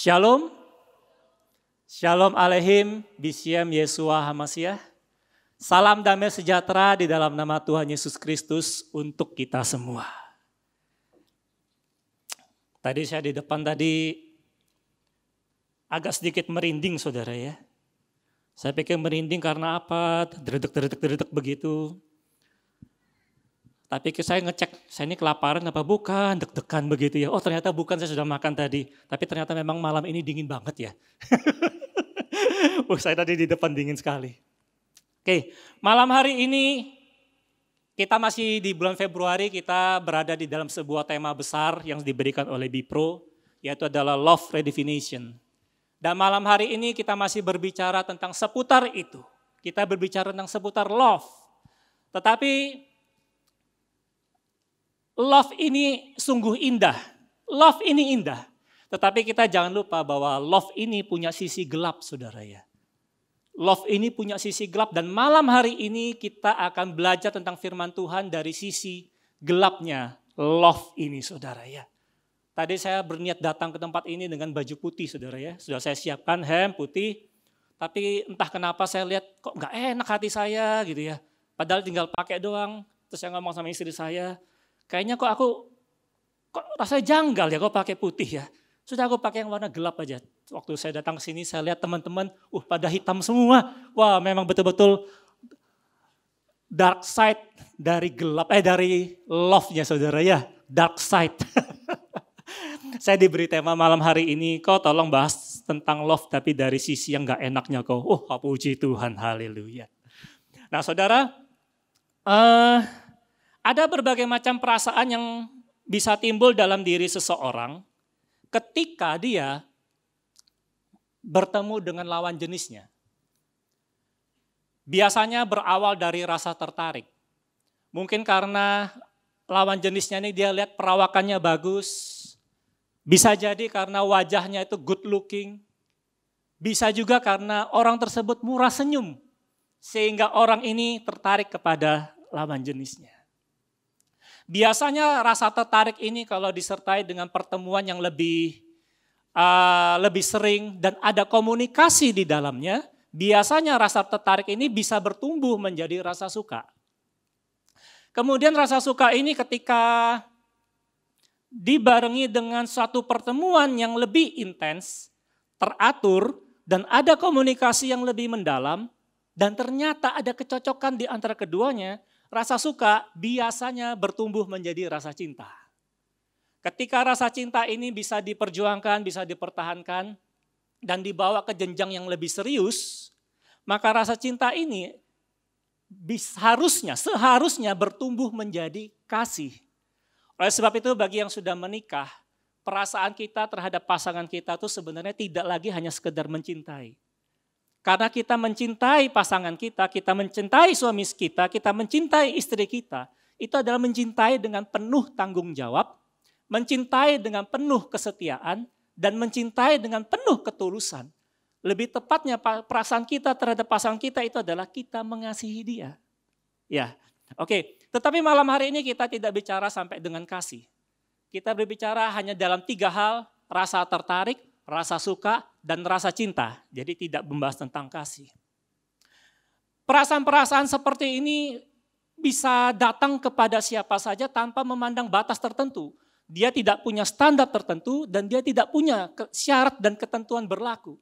Shalom, Shalom Aleihim, Bishem Yeshua HaMashiach. Salam damai sejahtera di dalam nama Tuhan Yesus Kristus untuk kita semua. Tadi saya di depan agak sedikit merinding saudara ya. Saya pikir merinding karena apa, deredek begitu. Tapi saya ngecek, saya ini kelaparan apa bukan, deg-degan begitu ya. Oh ternyata bukan, saya sudah makan tadi. Tapi ternyata memang malam ini dingin banget ya. Saya tadi di depan dingin sekali. Oke, malam hari ini kita masih di bulan Februari, kita berada di dalam sebuah tema besar yang diberikan oleh Bipro, yaitu adalah Love Redefinition. Dan malam hari ini kita masih berbicara tentang seputar itu. Kita berbicara tentang seputar love. Tetapi love ini sungguh indah, love ini indah. Tetapi kita jangan lupa bahwa love ini punya sisi gelap saudara ya. Love ini punya sisi gelap dan malam hari ini kita akan belajar tentang firman Tuhan dari sisi gelapnya love ini saudara ya. Tadi saya berniat datang ke tempat ini dengan baju putih saudara ya. Sudah saya siapkan hem putih, tapi entah kenapa saya lihat kok gak enak hati saya gitu ya. Padahal tinggal pakai doang, terus saya ngomong sama istri saya, kayaknya kok rasanya janggal ya kok pakai putih ya. Sudah aku pakai yang warna gelap aja. Waktu saya datang ke sini saya lihat teman-teman, pada hitam semua. Wah memang betul-betul dark side dari dari love-nya saudara ya. Dark side. Saya diberi tema malam hari ini, kau tolong bahas tentang love tapi dari sisi yang gak enaknya kau. Puji Tuhan, haleluya. Nah saudara, ada berbagai macam perasaan yang bisa timbul dalam diri seseorang ketika dia bertemu dengan lawan jenisnya. Biasanya berawal dari rasa tertarik. Mungkin karena lawan jenisnya ini dia lihat perawakannya bagus. Bisa jadi karena wajahnya itu good looking. Bisa juga karena orang tersebut murah senyum. Sehingga orang ini tertarik kepada lawan jenisnya. Biasanya rasa tertarik ini kalau disertai dengan pertemuan yang lebih sering dan ada komunikasi di dalamnya, biasanya rasa tertarik ini bisa bertumbuh menjadi rasa suka. Kemudian rasa suka ini ketika dibarengi dengan suatu pertemuan yang lebih intens, teratur, dan ada komunikasi yang lebih mendalam, dan ternyata ada kecocokan di antara keduanya, rasa suka biasanya bertumbuh menjadi rasa cinta. Ketika rasa cinta ini bisa diperjuangkan, bisa dipertahankan, dan dibawa ke jenjang yang lebih serius, maka rasa cinta ini seharusnya bertumbuh menjadi kasih. Oleh sebab itu bagi yang sudah menikah, perasaan kita terhadap pasangan kita itu sebenarnya tidak lagi hanya sekedar mencintai. Karena kita mencintai pasangan kita mencintai suami kita mencintai istri kita, itu adalah mencintai dengan penuh tanggung jawab, mencintai dengan penuh kesetiaan, dan mencintai dengan penuh ketulusan. Lebih tepatnya perasaan kita terhadap pasangan kita itu adalah kita mengasihi dia. Ya, oke. Tetapi malam hari ini kita tidak bicara sampai dengan kasih. Kita berbicara hanya dalam 3 hal, rasa tertarik, rasa suka, dan rasa cinta. Jadi tidak membahas tentang kasih. Perasaan-perasaan seperti ini bisa datang kepada siapa saja tanpa memandang batas tertentu. Dia tidak punya standar tertentu dan dia tidak punya syarat dan ketentuan berlaku.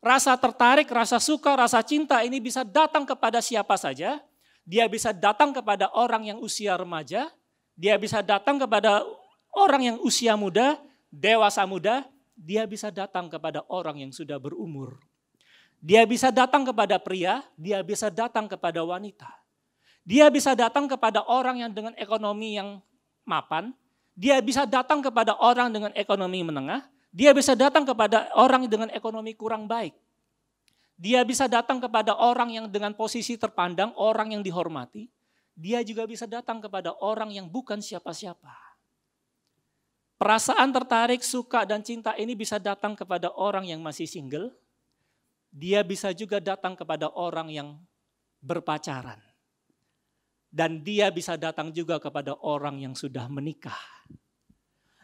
Rasa tertarik, rasa suka, rasa cinta ini bisa datang kepada siapa saja. Dia bisa datang kepada orang yang usia remaja. Dia bisa datang kepada orang yang usia muda, dewasa muda. Dia bisa datang kepada orang yang sudah berumur. Dia bisa datang kepada pria, dia bisa datang kepada wanita. Dia bisa datang kepada orang yang dengan ekonomi yang mapan, dia bisa datang kepada orang dengan ekonomi menengah, dia bisa datang kepada orang dengan ekonomi kurang baik. Dia bisa datang kepada orang yang dengan posisi terpandang, orang yang dihormati. Dia juga bisa datang kepada orang yang bukan siapa-siapa. Perasaan tertarik, suka, dan cinta ini bisa datang kepada orang yang masih single. Dia bisa juga datang kepada orang yang berpacaran. Dan dia bisa datang juga kepada orang yang sudah menikah.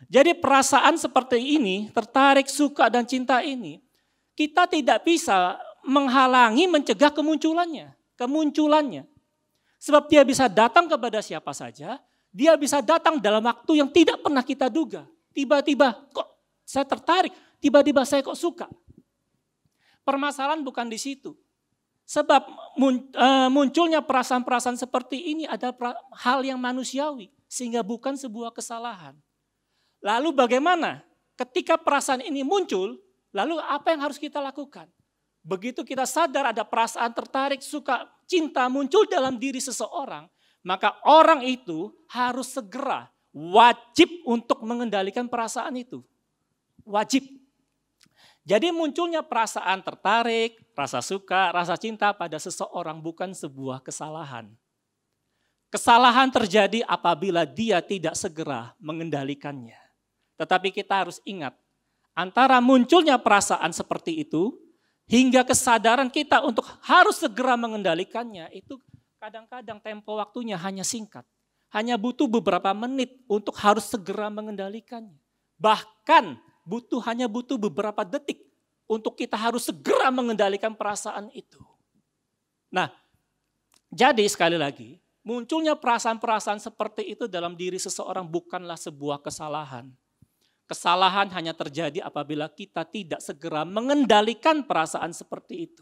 Jadi perasaan seperti ini, tertarik, suka, dan cinta ini, kita tidak bisa menghalangi, mencegah kemunculannya. Sebab dia bisa datang kepada siapa saja, dia bisa datang dalam waktu yang tidak pernah kita duga. Tiba-tiba kok saya tertarik, tiba-tiba saya kok suka. Permasalahan bukan di situ. Sebab munculnya perasaan-perasaan seperti ini adalah hal yang manusiawi, sehingga bukan sebuah kesalahan. Lalu bagaimana ketika perasaan ini muncul, lalu apa yang harus kita lakukan? Begitu kita sadar ada perasaan tertarik, suka, cinta muncul dalam diri seseorang, maka orang itu harus segera, wajib untuk mengendalikan perasaan itu. Wajib. Jadi munculnya perasaan tertarik, rasa suka, rasa cinta pada seseorang bukan sebuah kesalahan. Kesalahan terjadi apabila dia tidak segera mengendalikannya. Tetapi kita harus ingat, antara munculnya perasaan seperti itu, hingga kesadaran kita untuk harus segera mengendalikannya, itu kadang-kadang tempo waktunya hanya singkat. Hanya butuh beberapa menit untuk harus segera mengendalikannya. Bahkan hanya butuh beberapa detik untuk kita harus segera mengendalikan perasaan itu. Nah, jadi sekali lagi, munculnya perasaan-perasaan seperti itu dalam diri seseorang bukanlah sebuah kesalahan. Kesalahan hanya terjadi apabila kita tidak segera mengendalikan perasaan seperti itu.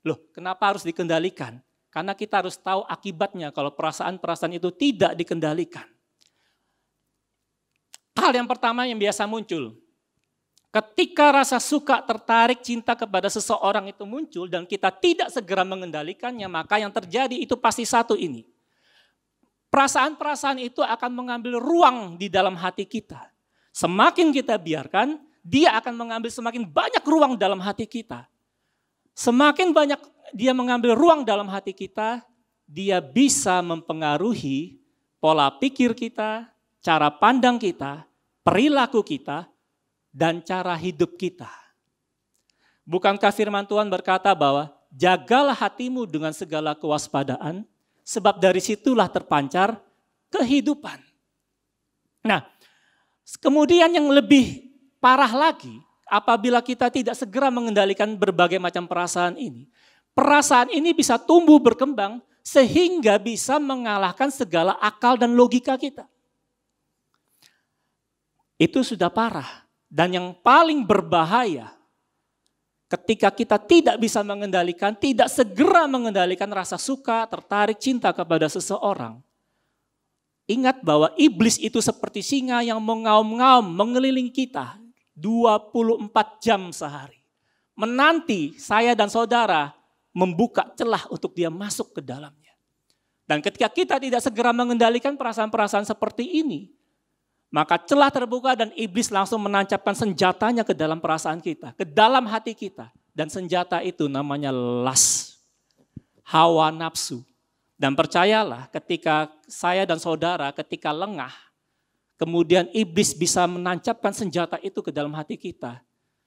Loh, kenapa harus dikendalikan? Karena kita harus tahu akibatnya kalau perasaan-perasaan itu tidak dikendalikan. Hal yang pertama yang biasa muncul, ketika rasa suka, tertarik, cinta kepada seseorang itu muncul dan kita tidak segera mengendalikannya, maka yang terjadi itu pasti satu ini. Perasaan-perasaan itu akan mengambil ruang di dalam hati kita. Semakin kita biarkan, dia akan mengambil semakin banyak ruang dalam hati kita. Semakin banyak dia mengambil ruang dalam hati kita, dia bisa mempengaruhi pola pikir kita, cara pandang kita, perilaku kita, dan cara hidup kita. Bukankah firman Tuhan berkata bahwa jagalah hatimu dengan segala kewaspadaan, sebab dari situlah terpancar kehidupan. Nah, kemudian yang lebih parah lagi, apabila kita tidak segera mengendalikan berbagai macam perasaan ini bisa tumbuh berkembang sehingga bisa mengalahkan segala akal dan logika kita. Itu sudah parah. Dan yang paling berbahaya, ketika kita tidak bisa mengendalikan, tidak segera mengendalikan rasa suka, tertarik, cinta kepada seseorang. Ingat bahwa iblis itu seperti singa yang mengaum-ngaum mengelilingi kita 24 jam sehari. Menanti saya dan saudara membuka celah untuk dia masuk ke dalamnya. Dan ketika kita tidak segera mengendalikan perasaan-perasaan seperti ini, maka celah terbuka dan iblis langsung menancapkan senjatanya ke dalam perasaan kita, ke dalam hati kita. Dan senjata itu namanya lust, hawa nafsu. Dan percayalah ketika saya dan saudara ketika lengah, kemudian iblis bisa menancapkan senjata itu ke dalam hati kita,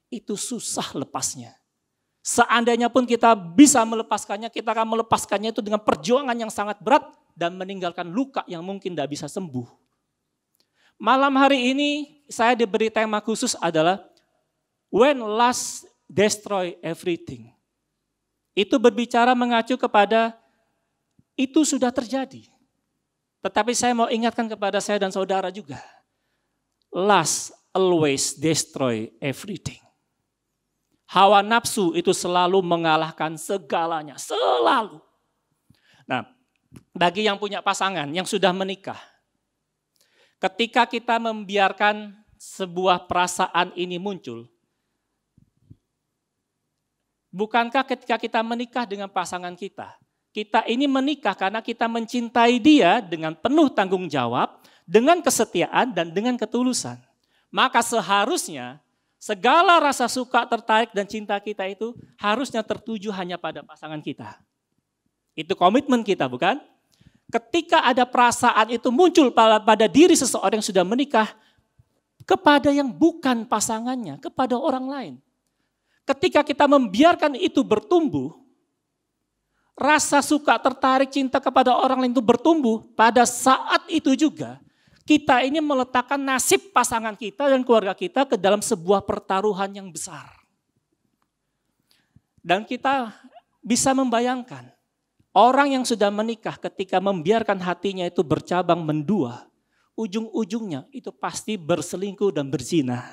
itu susah lepasnya. Seandainya pun kita bisa melepaskannya, kita akan melepaskannya itu dengan perjuangan yang sangat berat dan meninggalkan luka yang mungkin tidak bisa sembuh. Malam hari ini saya diberi tema khusus adalah When Lust Destroy Everything. Itu berbicara mengacu kepada itu sudah terjadi. Tetapi saya mau ingatkan kepada saya dan saudara juga. Lust always destroy everything. Hawa nafsu itu selalu mengalahkan segalanya, selalu. Nah, bagi yang punya pasangan, yang sudah menikah, ketika kita membiarkan sebuah perasaan ini muncul, bukankah ketika kita menikah dengan pasangan kita ini menikah karena kita mencintai dia dengan penuh tanggung jawab, dengan kesetiaan dan dengan ketulusan. Maka seharusnya segala rasa suka, tertarik dan cinta kita itu harusnya tertuju hanya pada pasangan kita. Itu komitmen kita, bukan? Ketika ada perasaan itu muncul pada diri seseorang yang sudah menikah, kepada yang bukan pasangannya, kepada orang lain. Ketika kita membiarkan itu bertumbuh, rasa suka, tertarik, cinta kepada orang lain itu bertumbuh, pada saat itu juga Kita ini meletakkan nasib pasangan kita dan keluarga kita ke dalam sebuah pertaruhan yang besar. Dan kita bisa membayangkan orang yang sudah menikah ketika membiarkan hatinya itu bercabang mendua, ujung-ujungnya itu pasti berselingkuh dan berzina.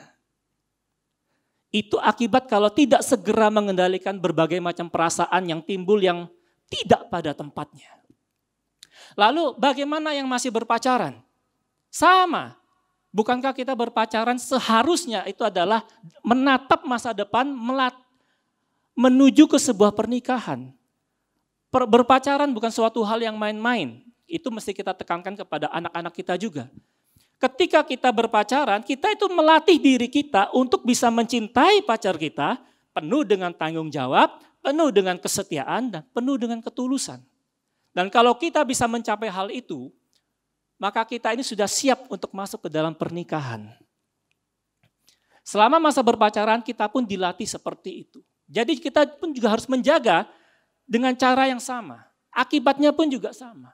Itu akibat kalau tidak segera mengendalikan berbagai macam perasaan yang timbul yang tidak pada tempatnya. Lalu bagaimana yang masih berpacaran? Sama, bukankah kita berpacaran seharusnya itu adalah menatap masa depan menuju ke sebuah pernikahan. Berpacaran bukan suatu hal yang main-main, itu mesti kita tekankan kepada anak-anak kita juga. Ketika kita berpacaran, kita itu melatih diri kita untuk bisa mencintai pacar kita penuh dengan tanggung jawab, penuh dengan kesetiaan, dan penuh dengan ketulusan. Dan kalau kita bisa mencapai hal itu, maka kita ini sudah siap untuk masuk ke dalam pernikahan. Selama masa berpacaran kita pun dilatih seperti itu. Jadi kita pun juga harus menjaga dengan cara yang sama. Akibatnya pun juga sama.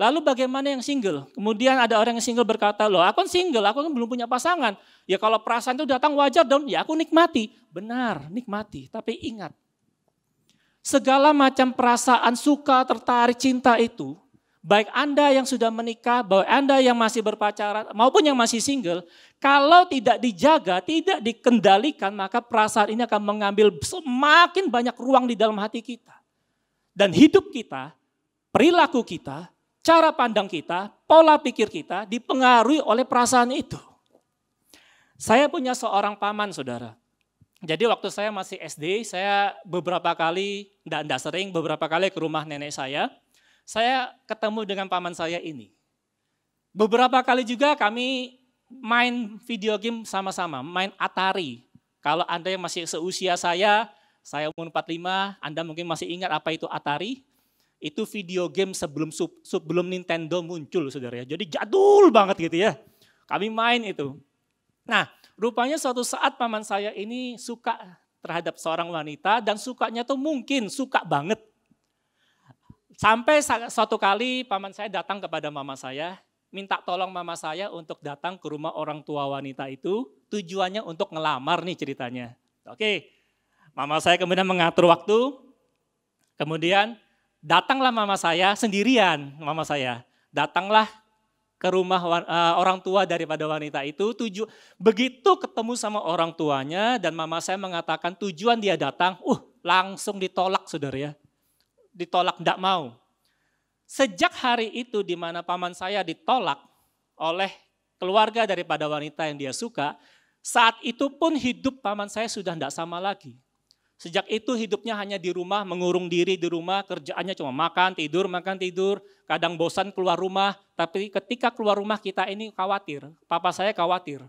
Lalu bagaimana yang single? Kemudian ada orang yang single berkata, loh aku kan single, aku kan belum punya pasangan. Ya kalau perasaan itu datang wajar dong, ya aku nikmati. Benar, nikmati. Tapi ingat, segala macam perasaan suka, tertarik, cinta itu, baik Anda yang sudah menikah, baik Anda yang masih berpacaran, maupun yang masih single, kalau tidak dijaga, tidak dikendalikan, maka perasaan ini akan mengambil semakin banyak ruang di dalam hati kita. Dan hidup kita, perilaku kita, cara pandang kita, pola pikir kita dipengaruhi oleh perasaan itu. Saya punya seorang paman, saudara. Jadi waktu saya masih SD, saya beberapa kali, tidak sering, beberapa kali ke rumah nenek saya ketemu dengan paman saya ini. Beberapa kali juga kami main video game sama-sama, main Atari. Kalau Anda yang masih seusia saya umur 45, Anda mungkin masih ingat apa itu Atari. Itu video game sebelum Nintendo muncul, saudara ya. Jadi jadul banget gitu ya. Kami main itu. Nah, rupanya suatu saat paman saya ini suka terhadap seorang wanita dan sukanya tuh mungkin suka banget. Sampai suatu kali paman saya datang kepada mama saya, minta tolong mama saya untuk datang ke rumah orang tua wanita itu, tujuannya untuk ngelamar nih ceritanya. Oke, mama saya kemudian mengatur waktu, kemudian datanglah mama saya sendirian, datanglah ke rumah orang tua daripada wanita itu, begitu ketemu sama orang tuanya dan mama saya mengatakan tujuan dia datang, langsung ditolak saudara ya. Ditolak, tidak mau. Sejak hari itu di mana paman saya ditolak oleh keluarga daripada wanita yang dia suka, saat itu pun hidup paman saya sudah tidak sama lagi. Sejak itu hidupnya hanya di rumah, mengurung diri di rumah, kerjaannya cuma makan, tidur, kadang bosan keluar rumah, tapi ketika keluar rumah kita ini khawatir, papa saya khawatir.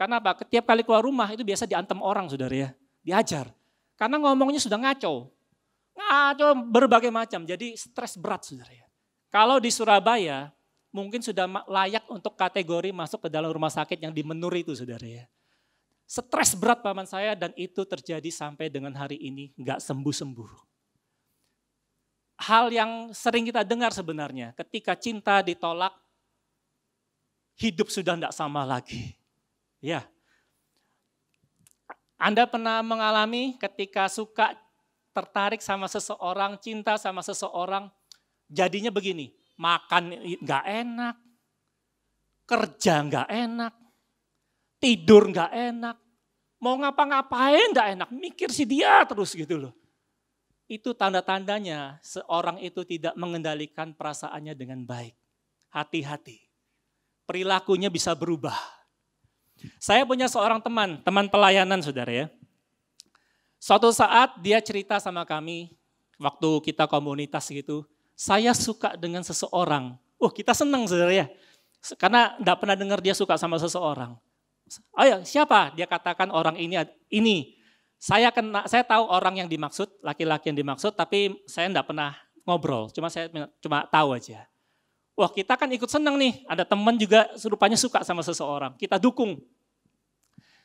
Karena apa? Setiap kali keluar rumah itu biasa diantem orang saudara ya, diajar. Karena ngomongnya sudah ngaco berbagai macam, jadi stres berat saudara ya. Kalau di Surabaya mungkin sudah layak untuk kategori masuk ke dalam rumah sakit yang di Menur itu saudara ya. Stres berat paman saya dan itu terjadi sampai dengan hari ini nggak sembuh-sembuh. Hal yang sering kita dengar sebenarnya ketika cinta ditolak, hidup sudah tidak sama lagi. Ya, Anda pernah mengalami ketika suka tertarik sama seseorang, cinta sama seseorang, jadinya begini, makan nggak enak, kerja nggak enak, tidur nggak enak, mau ngapa-ngapain nggak enak, mikir si dia terus gitu loh. Itu tanda-tandanya seorang itu tidak mengendalikan perasaannya dengan baik. Hati-hati, perilakunya bisa berubah. Saya punya seorang teman pelayanan saudara ya. Suatu saat dia cerita sama kami, waktu kita komunitas gitu, saya suka dengan seseorang. Kita senang saudara ya, karena enggak pernah dengar dia suka sama seseorang. Ayo siapa? Dia katakan orang ini. Saya tahu orang yang dimaksud, laki-laki yang dimaksud, tapi saya enggak pernah ngobrol, saya cuma tahu aja. Kita kan ikut senang nih, ada teman juga rupanya suka sama seseorang, kita dukung.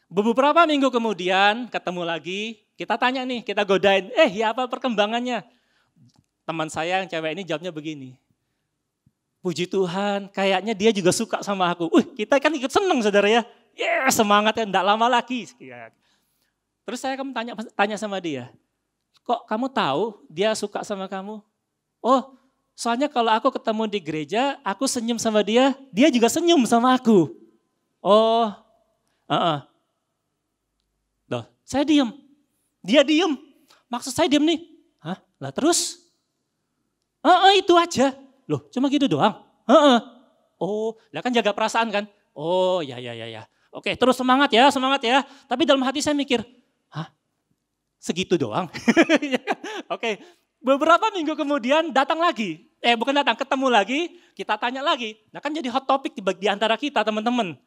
Beberapa minggu kemudian ketemu lagi, kita tanya nih, kita godain, ya apa perkembangannya? Teman saya yang cewek ini jawabnya begini, puji Tuhan, kayaknya dia juga suka sama aku. Kita kan ikut seneng saudara ya. Semangat ya, enggak lama lagi. Terus saya tanya sama dia, kok kamu tahu dia suka sama kamu? Oh, soalnya kalau aku ketemu di gereja, aku senyum sama dia, dia juga senyum sama aku. Oh, Loh, saya diem, dia diem. Maksud saya diem nih, hah? Lah terus? Itu aja. Loh, cuma gitu doang? Oh, lah kan jaga perasaan kan? Oh, ya. Oke, terus semangat ya. Tapi dalam hati saya mikir, hah? Segitu doang? Oke, beberapa minggu kemudian datang lagi. Ketemu lagi, kita tanya lagi. Nah kan jadi hot topic di antara kita teman-teman.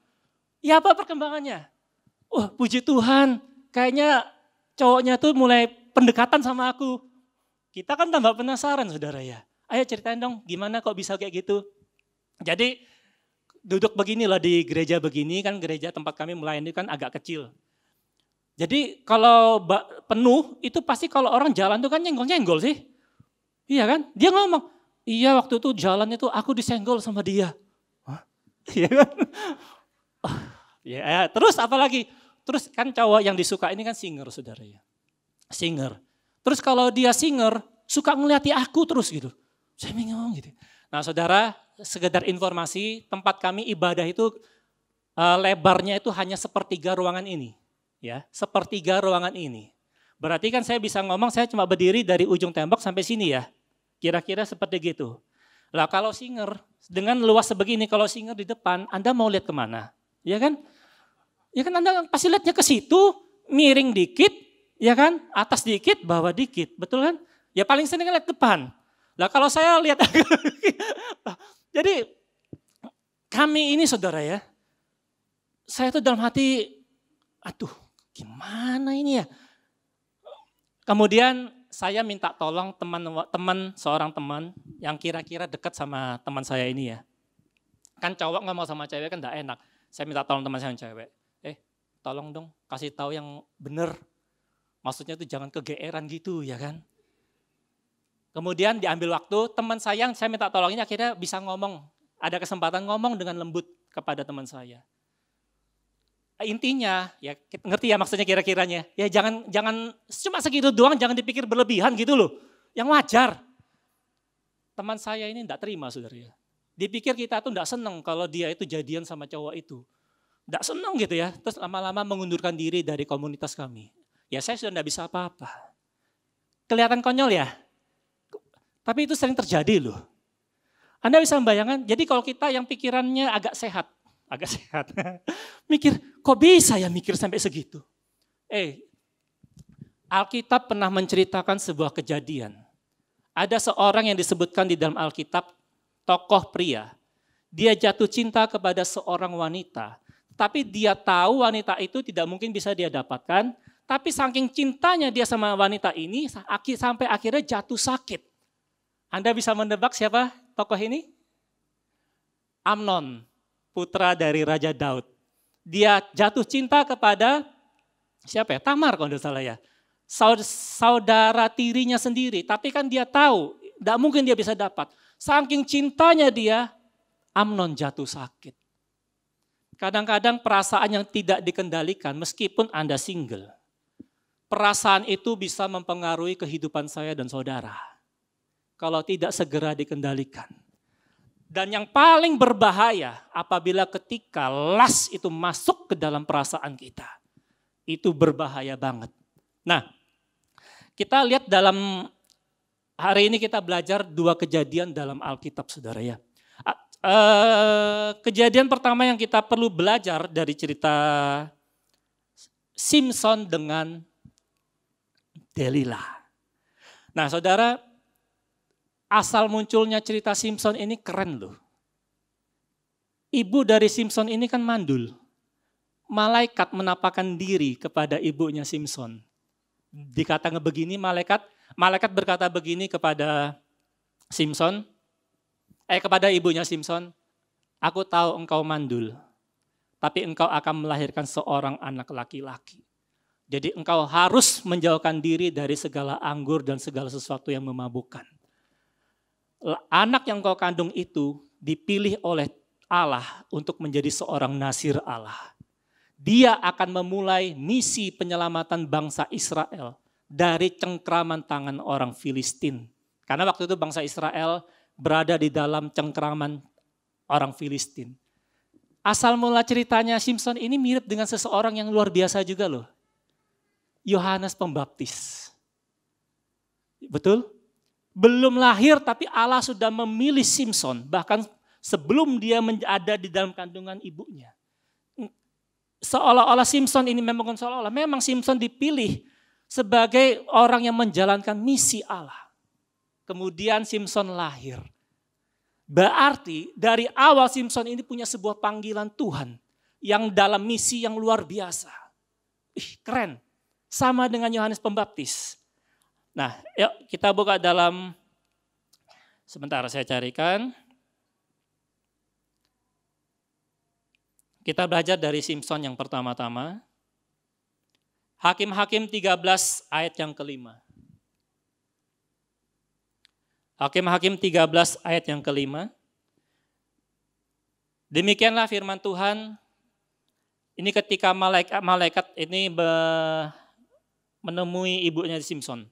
Ya apa perkembangannya? Puji Tuhan, kayaknya cowoknya tuh mulai pendekatan sama aku. Kita kan tambah penasaran saudara ya. Ayo ceritain dong gimana kok bisa kayak gitu. Jadi duduk beginilah di gereja begini, kan gereja tempat kami melayani kan agak kecil. Jadi kalau penuh itu pasti kalau orang jalan tuh kan nyenggol-nyenggol sih. Iya kan? Dia ngomong, iya waktu itu jalan itu aku disenggol sama dia. Hah? Iya kan? Terus apa lagi? Terus kan cowok yang disuka ini kan singer saudara ya. Singer. Terus kalau dia singer suka ngeliati aku terus gitu. Saya bingung gitu. Nah saudara, sekedar informasi, tempat kami ibadah itu lebarnya itu hanya sepertiga ruangan ini. Ya, sepertiga ruangan ini. Berarti kan saya bisa ngomong, saya cuma berdiri dari ujung tembok sampai sini ya. Kira-kira seperti gitu. Lah kalau singer, dengan luas sebegini, kalau singer di depan, Anda mau lihat kemana? Ya kan? Ya kan Anda pasti lihatnya ke situ, miring dikit, ya kan? Atas dikit, bawah dikit, betul kan? Ya paling sering lihat depan. Lah kalau saya lihat, jadi kami ini saudara ya, saya tuh dalam hati, aduh gimana ini ya. Kemudian saya minta tolong seorang teman yang kira-kira dekat sama teman saya ini ya. Kan cowok ngomong sama cewek kan enggak enak. Saya minta tolong teman saya yang cewek. Tolong dong kasih tahu yang benar. Maksudnya tuh jangan kegeeran gitu ya kan. Kemudian diambil waktu, teman saya yang saya minta tolong ini akhirnya bisa ngomong. Ada kesempatan ngomong dengan lembut kepada teman saya. Intinya, ya ngerti ya maksudnya kira-kiranya. Ya jangan cuma segitu doang, jangan dipikir berlebihan gitu loh. Yang wajar. Teman saya ini enggak terima saudara ya. Dipikir kita tuh enggak seneng kalau dia itu jadian sama cowok itu. Enggak seneng gitu ya. Terus lama-lama mengundurkan diri dari komunitas kami. Ya saya sudah enggak bisa apa-apa. Kelihatan konyol ya. Tapi itu sering terjadi loh. Anda bisa membayangkan, jadi kalau kita yang pikirannya agak sehat. Mikir, kok bisa ya mikir sampai segitu? Alkitab pernah menceritakan sebuah kejadian. Ada seorang yang disebutkan di dalam Alkitab, tokoh pria. Dia jatuh cinta kepada seorang wanita. Tapi dia tahu wanita itu tidak mungkin bisa dia dapatkan. Tapi saking cintanya dia sama wanita ini, sampai akhirnya jatuh sakit. Anda bisa menebak siapa tokoh ini? Amnon, putra dari Raja Daud. Dia jatuh cinta kepada siapa ya? Tamar kalau tidak salah ya. Saudara tirinya sendiri. Tapi kan dia tahu, tidak mungkin dia bisa dapat. Saking cintanya dia, Amnon jatuh sakit. Kadang-kadang perasaan yang tidak dikendalikan meskipun Anda single. Perasaan itu bisa mempengaruhi kehidupan saya dan saudara. Kalau tidak segera dikendalikan. Dan yang paling berbahaya apabila ketika las itu masuk ke dalam perasaan kita. Itu berbahaya banget. Nah, kita lihat dalam hari ini kita belajar 2 kejadian dalam Alkitab saudara ya. Kejadian pertama yang kita perlu belajar dari cerita Simson dengan Delilah. Nah saudara, asal munculnya cerita Simson ini keren loh. Ibu dari Simson ini kan mandul. Malaikat menampakkan diri kepada ibunya Simson. Dikatakan begini, malaikat berkata begini kepada Simson, kepada ibunya Simson, aku tahu engkau mandul, tapi engkau akan melahirkan seorang anak laki-laki. Jadi engkau harus menjauhkan diri dari segala anggur dan segala sesuatu yang memabukkan. Anak yang kau kandung itu dipilih oleh Allah untuk menjadi seorang nazir Allah. Dia akan memulai misi penyelamatan bangsa Israel dari cengkraman tangan orang Filistin. Karena waktu itu bangsa Israel berada di dalam cengkraman orang Filistin. Asal mula ceritanya Simson ini mirip dengan seseorang yang luar biasa juga loh. Yohanes Pembaptis. Betul? Belum lahir tapi Allah sudah memilih Simson. Bahkan sebelum dia ada di dalam kandungan ibunya. Seolah-olah Simson ini memang Simson dipilih sebagai orang yang menjalankan misi Allah. Kemudian Simson lahir. Berarti dari awal Simson ini punya sebuah panggilan Tuhan yang dalam misi yang luar biasa. Keren. Sama dengan Yohanes Pembaptis. Nah, yuk kita buka dalam, sebentar saya carikan. Kita belajar dari Simson yang pertama-tama. Hakim-Hakim 13 ayat yang kelima. Hakim-Hakim 13 ayat yang kelima. Demikianlah firman Tuhan. Ini ketika malaikat ini menemui ibunya Simson.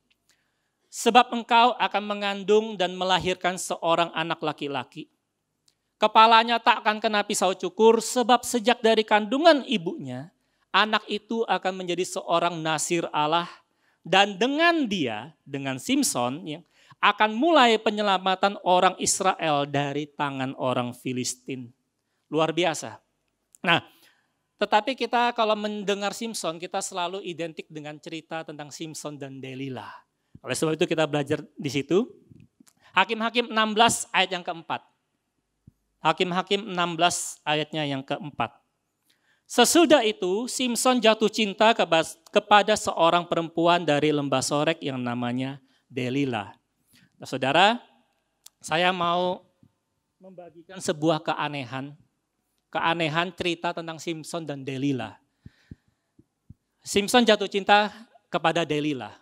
Sebab engkau akan mengandung dan melahirkan seorang anak laki-laki. Kepalanya tak akan kena pisau cukur, sebab sejak dari kandungan ibunya, anak itu akan menjadi seorang nazir Allah. Dan dengan dia, dengan Simson, yang akan mulai penyelamatan orang Israel dari tangan orang Filistin. Luar biasa. Nah, tetapi kita kalau mendengar Simson, kita selalu identik dengan cerita tentang Simson dan Delilah. Oleh sebab itu kita belajar di situ. Hakim-Hakim 16 ayat yang keempat. Hakim-Hakim 16 ayatnya yang keempat. Sesudah itu Simson jatuh cinta kepada seorang perempuan dari lembah Sorek yang namanya Delilah. Nah, saudara, saya mau membagikan sebuah keanehan cerita tentang Simson dan Delilah. Simson jatuh cinta kepada Delilah.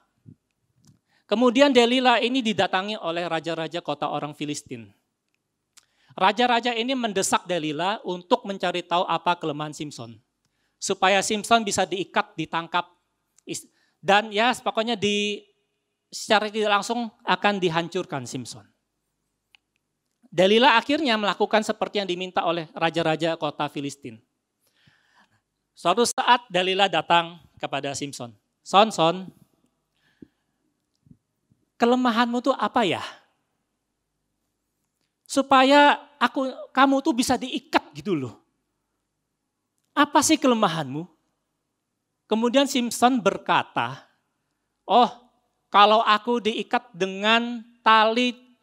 Kemudian Delilah ini didatangi oleh raja-raja kota orang Filistin. Raja-raja ini mendesak Delilah untuk mencari tahu apa kelemahan Simson. Supaya Simson bisa diikat, ditangkap. Dan ya pokoknya secara tidak langsung akan dihancurkan Simson. Delilah akhirnya melakukan seperti yang diminta oleh raja-raja kota Filistin. Suatu saat Delilah datang kepada Simson. Son, kelemahanmu tuh apa ya? Supaya kamu tuh bisa diikat gitu loh. Apa sih kelemahanmu? Kemudian Simson berkata, kalau aku diikat dengan 7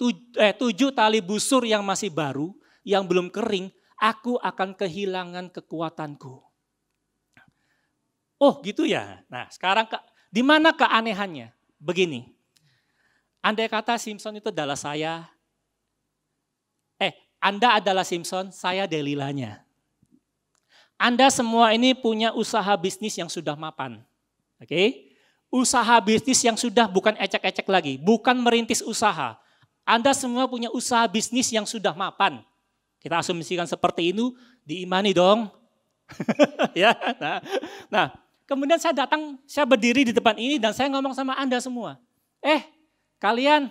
tali busur yang masih baru, yang belum kering, aku akan kehilangan kekuatanku. Oh gitu ya. Nah sekarang di mana keanehannya? Begini. Andai kata Simson itu adalah Anda adalah Simson, saya Delilahnya. Anda semua ini punya usaha bisnis yang sudah mapan. Oke? Usaha bisnis yang sudah bukan ecek-ecek lagi, bukan merintis usaha. Anda semua punya usaha bisnis yang sudah mapan. Kita asumsikan seperti itu, diimani dong. Ya. Nah, kemudian saya berdiri di depan ini dan saya ngomong sama Anda semua. Kalian,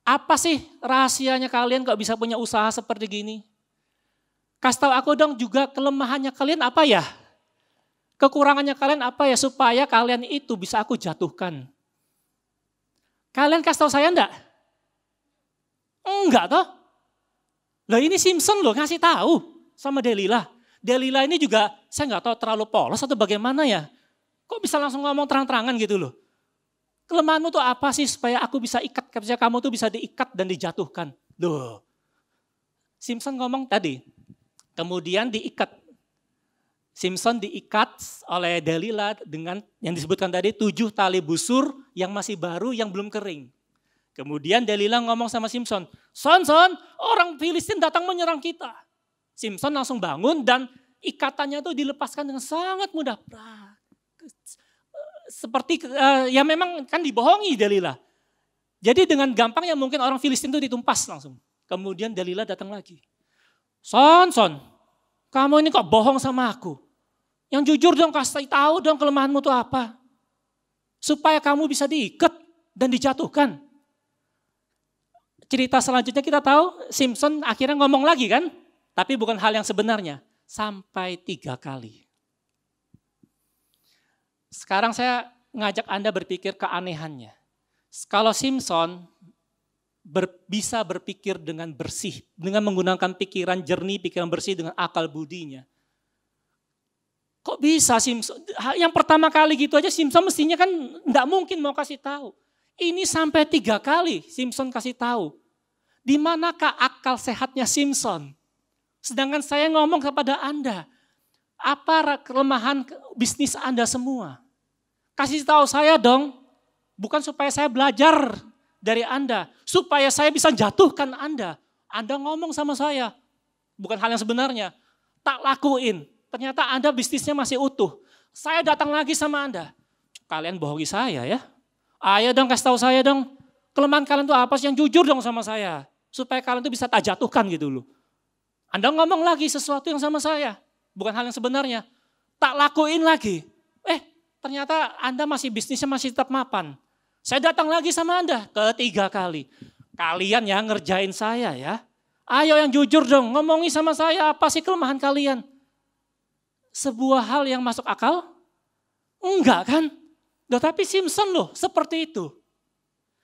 apa sih rahasianya kalian kok bisa punya usaha seperti gini? Kasih tahu aku dong juga kelemahannya kalian apa ya? Kekurangannya kalian apa ya supaya kalian itu bisa aku jatuhkan? Kalian kasih tahu saya enggak? Enggak toh? Lah ini Simson loh ngasih tahu sama Delilah. Delilah ini juga saya enggak tahu terlalu polos atau bagaimana ya. Kok bisa langsung ngomong terang-terangan gitu loh. Kelemahanmu tuh apa sih supaya aku bisa ikat, supaya kamu tuh bisa diikat dan dijatuhkan. Loh, Simson ngomong tadi, kemudian diikat. Simson diikat oleh Delilah dengan yang disebutkan tadi 7 tali busur yang masih baru yang belum kering. Kemudian Delilah ngomong sama Simson, Son, orang Filistin datang menyerang kita. Simson langsung bangun dan ikatannya tuh dilepaskan dengan sangat mudah. Seperti ya memang kan dibohongi Delilah. Jadi dengan gampangnya mungkin orang Filistin itu ditumpas langsung. Kemudian Delila datang lagi. Son, kamu ini kok bohong sama aku? Yang jujur dong, kasih tahu dong kelemahanmu itu apa. Supaya kamu bisa diikat dan dijatuhkan. Cerita selanjutnya kita tahu Simpson akhirnya ngomong lagi kan. Tapi bukan hal yang sebenarnya. Sampai 3 kali. Sekarang saya ngajak Anda berpikir keanehannya. Kalau Simpson bisa berpikir dengan bersih. Dengan menggunakan pikiran jernih, pikiran bersih dengan akal budinya. Kok bisa Simpson? Yang pertama kali gitu aja Simpson mestinya kan enggak mungkin mau kasih tahu. Ini sampai 3 kali Simpson kasih tahu. Di manakah akal sehatnya Simpson? Sedangkan saya ngomong kepada Anda, apa kelemahan bisnis Anda semua? Kasih tahu saya dong, bukan supaya saya belajar dari Anda, supaya saya bisa jatuhkan Anda. Anda ngomong sama saya, bukan hal yang sebenarnya, tak lakuin. Ternyata Anda bisnisnya masih utuh. Saya datang lagi sama Anda. Kalian bohongi saya ya. Ayo dong kasih tahu saya dong. Kelemahan kalian itu apa sih, yang jujur dong sama saya. Supaya kalian itu bisa tak jatuhkan gitu loh. Anda ngomong lagi sesuatu yang sama saya. Bukan hal yang sebenarnya. Tak lakuin lagi. Ternyata Anda masih bisnisnya masih tetap mapan. Saya datang lagi sama Anda ketiga kali. Kalian ya ngerjain saya ya. Ayo yang jujur dong, ngomongin sama saya apa sih kelemahan kalian. Sebuah hal yang masuk akal? Enggak kan? Tetapi Simpson loh seperti itu.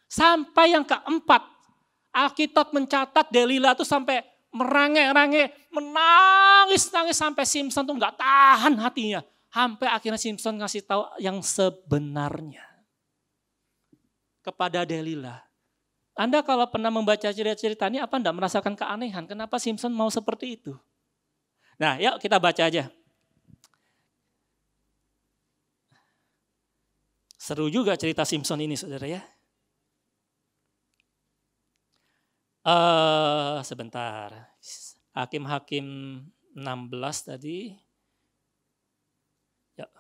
Sampai yang keempat, Alkitab mencatat Delila itu sampai merangek-rangek, menangis-nangis sampai Simpson tuh enggak tahan hatinya. Sampai akhirnya Simpson ngasih tahu yang sebenarnya kepada Delila. Anda kalau pernah membaca cerita-cerita ini apa enggak merasakan keanehan? Kenapa Simpson mau seperti itu? Nah yuk kita baca aja. Seru juga cerita Simpson ini saudara ya. Sebentar. Hakim-hakim 16 tadi. Ya.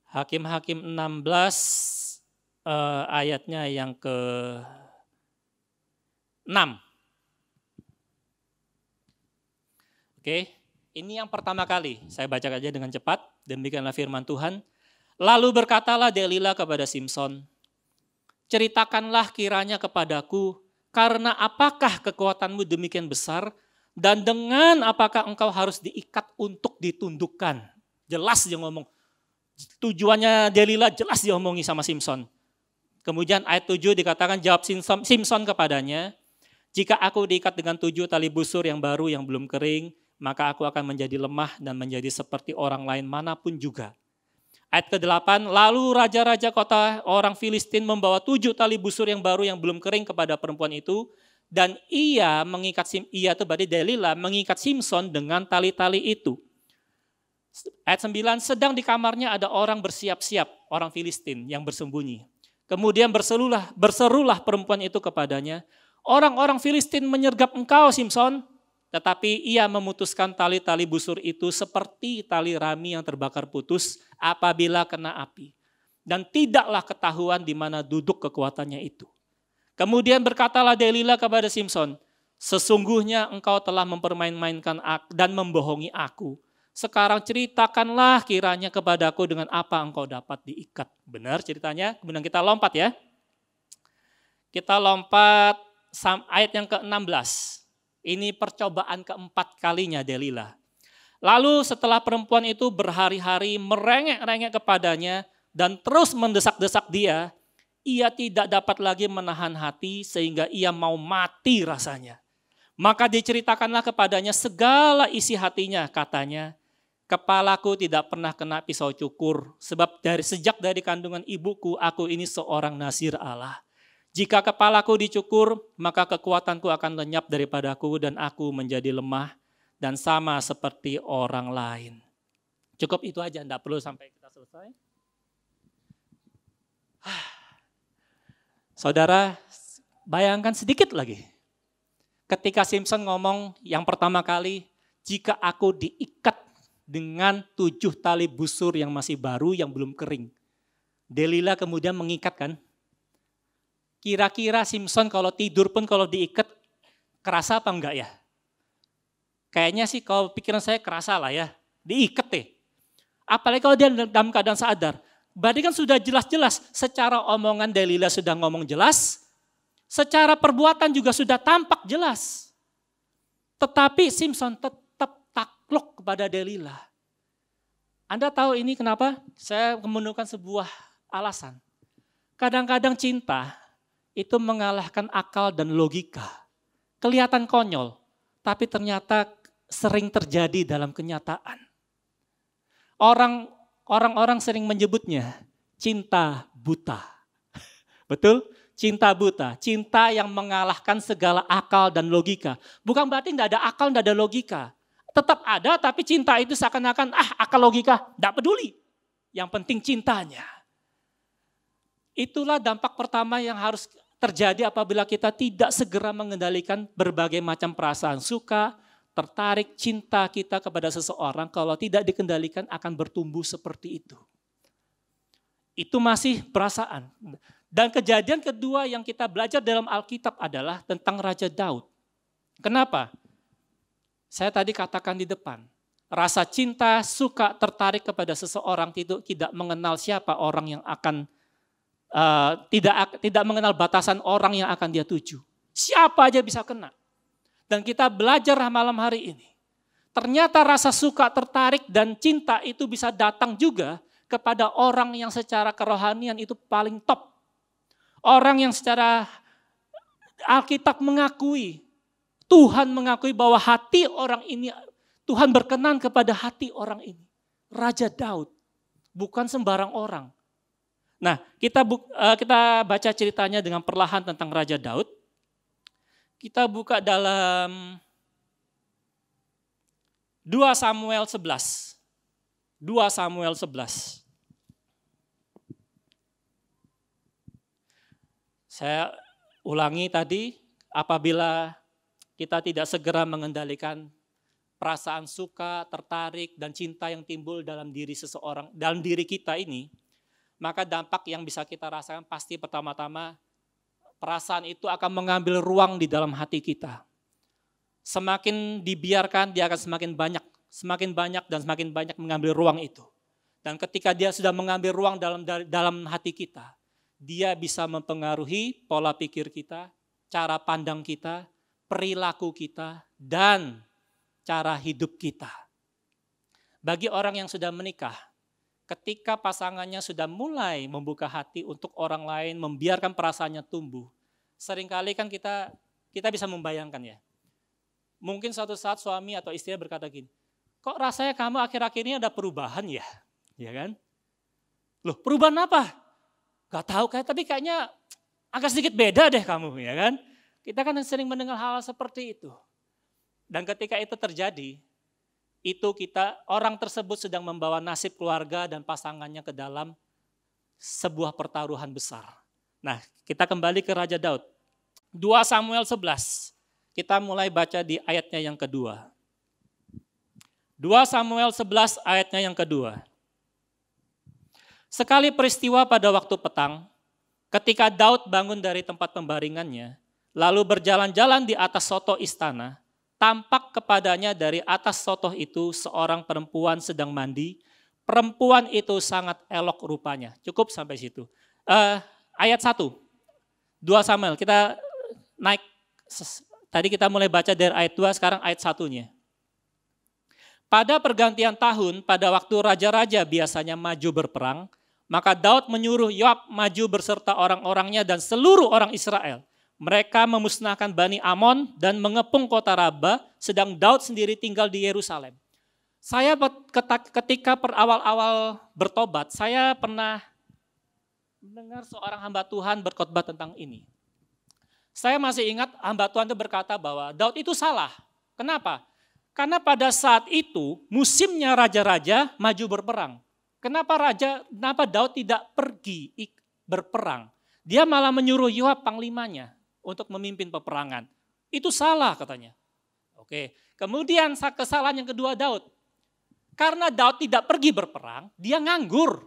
Hakim-hakim 16 ayatnya yang ke-6. Oke. Ini yang pertama kali, saya baca aja dengan cepat, demikianlah firman Tuhan. Lalu berkatalah Delila kepada Simpson, ceritakanlah kiranya kepadaku, karena apakah kekuatanmu demikian besar, dan dengan apakah engkau harus diikat untuk ditundukkan. Jelas dia ngomong, tujuannya Delila jelas dia omongi sama Simpson. Kemudian ayat 7 dikatakan jawab Simpson kepadanya, jika aku diikat dengan 7 tali busur yang baru yang belum kering, maka aku akan menjadi lemah dan menjadi seperti orang lain manapun juga. Ayat ke-8, lalu raja-raja kota orang Filistin membawa 7 tali busur yang baru yang belum kering kepada perempuan itu, dan ia itu berarti Delila mengikat Simpson dengan tali-tali itu. Ayat 9, sedang di kamarnya ada orang bersiap-siap, orang Filistin yang bersembunyi. Kemudian berserulah perempuan itu kepadanya, orang-orang Filistin menyergap engkau Simpson. Tetapi ia memutuskan tali-tali busur itu seperti tali rami yang terbakar putus apabila kena api. Dan tidaklah ketahuan di mana duduk kekuatannya itu. Kemudian berkatalah Delila kepada Simpson, sesungguhnya engkau telah mempermain-mainkan dan membohongi aku. Sekarang ceritakanlah kiranya kepadaku dengan apa engkau dapat diikat. Benar ceritanya? Kemudian kita lompat ya. Kita lompat ayat yang ke-16. Ini percobaan keempat kalinya Delila. Lalu setelah perempuan itu berhari-hari merengek-rengek kepadanya dan terus mendesak-desak dia, ia tidak dapat lagi menahan hati sehingga ia mau mati rasanya. Maka diceritakanlah kepadanya segala isi hatinya, katanya, kepalaku tidak pernah kena pisau cukur, sebab sejak dari kandungan ibuku aku ini seorang nazir Allah. Jika kepalaku dicukur, maka kekuatanku akan lenyap daripadaku dan aku menjadi lemah dan sama seperti orang lain. Cukup itu aja, enggak perlu sampai kita selesai. Saudara, bayangkan sedikit lagi. Ketika Simpson ngomong yang pertama kali, jika aku diikat dengan 7 tali busur yang masih baru, yang belum kering. Delila kemudian mengikat kan? Kira-kira Simpson kalau tidur pun kalau diikat, kerasa apa enggak ya? Kayaknya sih kalau pikiran saya kerasa lah ya, diikat deh. Apalagi kalau dia dalam keadaan sadar. Berarti kan sudah jelas-jelas, secara omongan Delila sudah ngomong jelas, secara perbuatan juga sudah tampak jelas. Tetapi Simpson tetap takluk kepada Delila. Anda tahu ini kenapa? Saya menemukan sebuah alasan. Kadang-kadang cinta itu mengalahkan akal dan logika. Kelihatan konyol, tapi ternyata sering terjadi dalam kenyataan. Orang-orang sering menyebutnya cinta buta. Betul? Cinta buta, cinta yang mengalahkan segala akal dan logika. Bukan berarti tidak ada akal, tidak ada logika. Tetap ada, tapi cinta itu seakan-akan akal logika, tidak peduli. Yang penting cintanya. Itulah dampak pertama yang harus terjadi apabila kita tidak segera mengendalikan berbagai macam perasaan suka, tertarik, cinta kita kepada seseorang. Kalau tidak dikendalikan akan bertumbuh seperti itu. Itu masih perasaan. Dan kejadian kedua yang kita belajar dalam Alkitab adalah tentang Raja Daud. Kenapa? Saya tadi katakan di depan, rasa cinta, suka, tertarik kepada seseorang itu tidak mengenal siapa orang yang akan, tidak mengenal batasan orang yang akan dia tuju. Siapa aja bisa kena. Dan kita belajar malam hari ini. Ternyata rasa suka, tertarik, dan cinta itu bisa datang juga kepada orang yang secara kerohanian itu paling top. Orang yang secara Alkitab mengakui, Tuhan mengakui bahwa hati orang ini, Tuhan berkenan kepada hati orang ini. Raja Daud, bukan sembarang orang. Nah, kita baca ceritanya dengan perlahan tentang Raja Daud. Kita buka dalam 2 Samuel 11. 2 Samuel 11. Saya ulangi tadi, apabila kita tidak segera mengendalikan perasaan suka, tertarik, dan cinta yang timbul dalam diri seseorang, dalam diri kita ini, maka dampak yang bisa kita rasakan pasti pertama-tama perasaan itu akan mengambil ruang di dalam hati kita. Semakin dibiarkan, dia akan semakin banyak dan semakin banyak mengambil ruang itu. Dan ketika dia sudah mengambil ruang dalam hati kita, dia bisa mempengaruhi pola pikir kita, cara pandang kita, perilaku kita, dan cara hidup kita. Bagi orang yang sudah menikah, ketika pasangannya sudah mulai membuka hati untuk orang lain, membiarkan perasaannya tumbuh, seringkali kan kita bisa membayangkan ya. Mungkin suatu saat suami atau istri berkata gini, kok rasanya kamu akhir-akhir ini ada perubahan ya? Ya kan? Loh, perubahan apa? Gak tahu, tapi kayaknya agak sedikit beda deh kamu, ya kan? Kita kan sering mendengar hal seperti itu. Dan ketika itu terjadi, orang tersebut sedang membawa nasib keluarga dan pasangannya ke dalam sebuah pertaruhan besar. Nah, kita kembali ke Raja Daud. 2 Samuel 11, kita mulai baca di ayatnya yang kedua. 2 Samuel 11 ayatnya yang kedua. Sekali peristiwa pada waktu petang, ketika Daud bangun dari tempat pembaringannya, lalu berjalan-jalan di atas sotoh istana, tampak kepadanya dari atas sotoh itu seorang perempuan sedang mandi. Perempuan itu sangat elok rupanya. Cukup sampai situ. Ayat 1, 2 Samuel, kita naik, tadi kita mulai baca dari ayat 2, sekarang ayat 1-nya. Pada pergantian tahun, pada waktu raja-raja biasanya maju berperang, maka Daud menyuruh Yoab maju berserta orang-orangnya dan seluruh orang Israel. Mereka memusnahkan Bani Amon dan mengepung kota Raba, sedang Daud sendiri tinggal di Yerusalem. Saya ketika awal-awal bertobat, saya pernah mendengar seorang hamba Tuhan berkhotbah tentang ini. Saya masih ingat hamba Tuhan itu berkata bahwa Daud itu salah. Kenapa? Karena pada saat itu musimnya raja-raja maju berperang. Kenapa Daud tidak pergi berperang? Dia malah menyuruh Yoab panglimanya untuk memimpin peperangan. Itu salah katanya. Oke. Kemudian kesalahan yang kedua Daud. Karena Daud tidak pergi berperang, dia nganggur.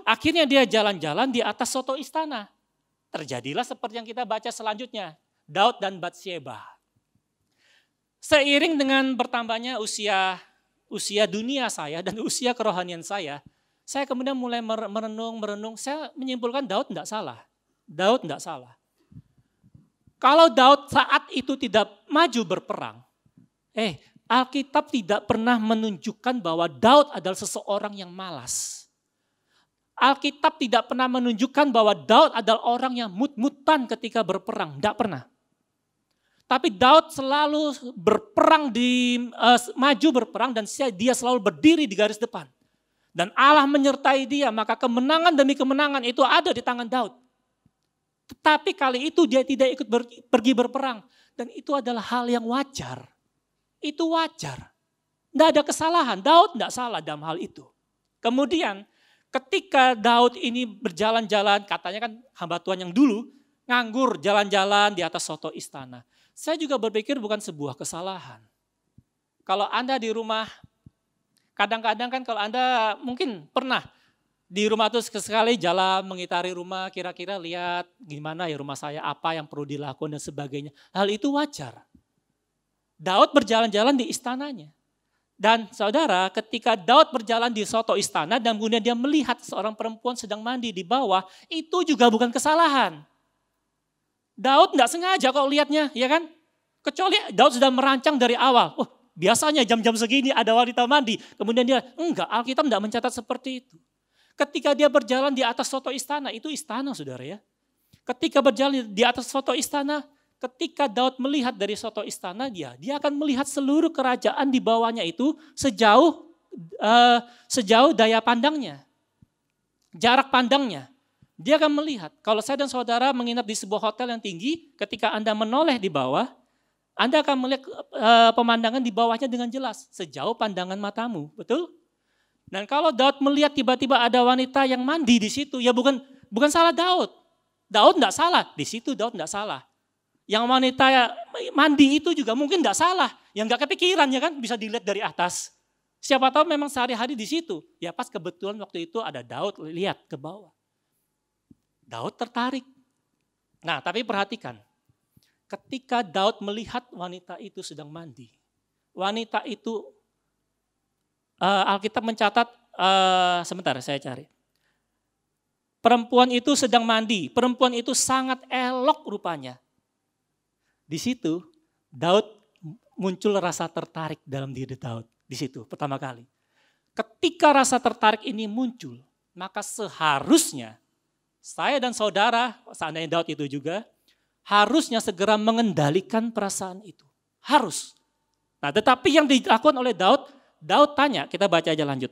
Akhirnya dia jalan-jalan di atas sotoh istana. terjadilah seperti yang kita baca selanjutnya. Daud dan Batsyeba. Seiring dengan bertambahnya usia dunia saya dan usia kerohanian saya kemudian mulai merenung, saya menyimpulkan Daud tidak salah. Daud tidak salah. Kalau Daud saat itu tidak maju berperang, Alkitab tidak pernah menunjukkan bahwa Daud adalah seseorang yang malas. Alkitab tidak pernah menunjukkan bahwa Daud adalah orang yang mut-mutan ketika berperang, tidak pernah. Tapi Daud selalu berperang maju berperang dan dia selalu berdiri di garis depan. Dan Allah menyertai dia, maka kemenangan demi kemenangan itu ada di tangan Daud. Tetapi kali itu dia tidak ikut pergi berperang. Dan itu adalah hal yang wajar. Itu wajar. Tidak ada kesalahan, Daud tidak salah dalam hal itu. Kemudian ketika Daud ini berjalan-jalan, katanya kan hamba Tuhan yang dulu, nganggur jalan-jalan di atas soto istana. Saya juga berpikir bukan sebuah kesalahan. Kalau Anda di rumah, kadang-kadang kan kalau Anda mungkin pernah di rumah itu sekali jalan mengitari rumah, kira-kira lihat gimana ya rumah saya, apa yang perlu dilakukan dan sebagainya. Hal itu wajar. Daud berjalan-jalan di istananya. Dan saudara, ketika Daud berjalan di soto istana dan kemudian dia melihat seorang perempuan sedang mandi di bawah, itu juga bukan kesalahan. Daud tidak sengaja kok lihatnya, ya kan? Kecuali Daud sudah merancang dari awal. Biasanya jam-jam segini ada wanita mandi. Kemudian dia, enggak, Alkitab tidak mencatat seperti itu. Ketika dia berjalan di atas soto istana, itu istana saudara ya. Ketika berjalan di atas soto istana, ketika Daud melihat dari soto istana dia akan melihat seluruh kerajaan di bawahnya itu sejauh daya pandangnya. Jarak pandangnya. Dia akan melihat, kalau saya dan saudara menginap di sebuah hotel yang tinggi, ketika Anda menoleh di bawah, Anda akan melihat pemandangan di bawahnya dengan jelas, sejauh pandangan matamu, betul? Dan kalau Daud melihat tiba-tiba ada wanita yang mandi di situ, ya bukan salah Daud. Daud tidak salah, di situ Daud tidak salah. Yang wanita mandi itu juga mungkin tidak salah, yang nggak kepikiran ya kan, bisa dilihat dari atas. Siapa tahu memang sehari-hari di situ, ya pas kebetulan waktu itu ada Daud lihat ke bawah. Daud tertarik. Nah, tapi perhatikan. Ketika Daud melihat wanita itu sedang mandi. Wanita itu, Alkitab mencatat, sebentar saya cari. Perempuan itu sedang mandi. Perempuan itu sangat elok rupanya. Di situ, Daud muncul rasa tertarik dalam diri Daud. Di situ, pertama kali. Ketika rasa tertarik ini muncul, maka seharusnya saya dan saudara, seandainya Daud itu juga, harusnya segera mengendalikan perasaan itu. Harus. Nah, tetapi yang dilakukan oleh Daud tanya, kita baca aja lanjut.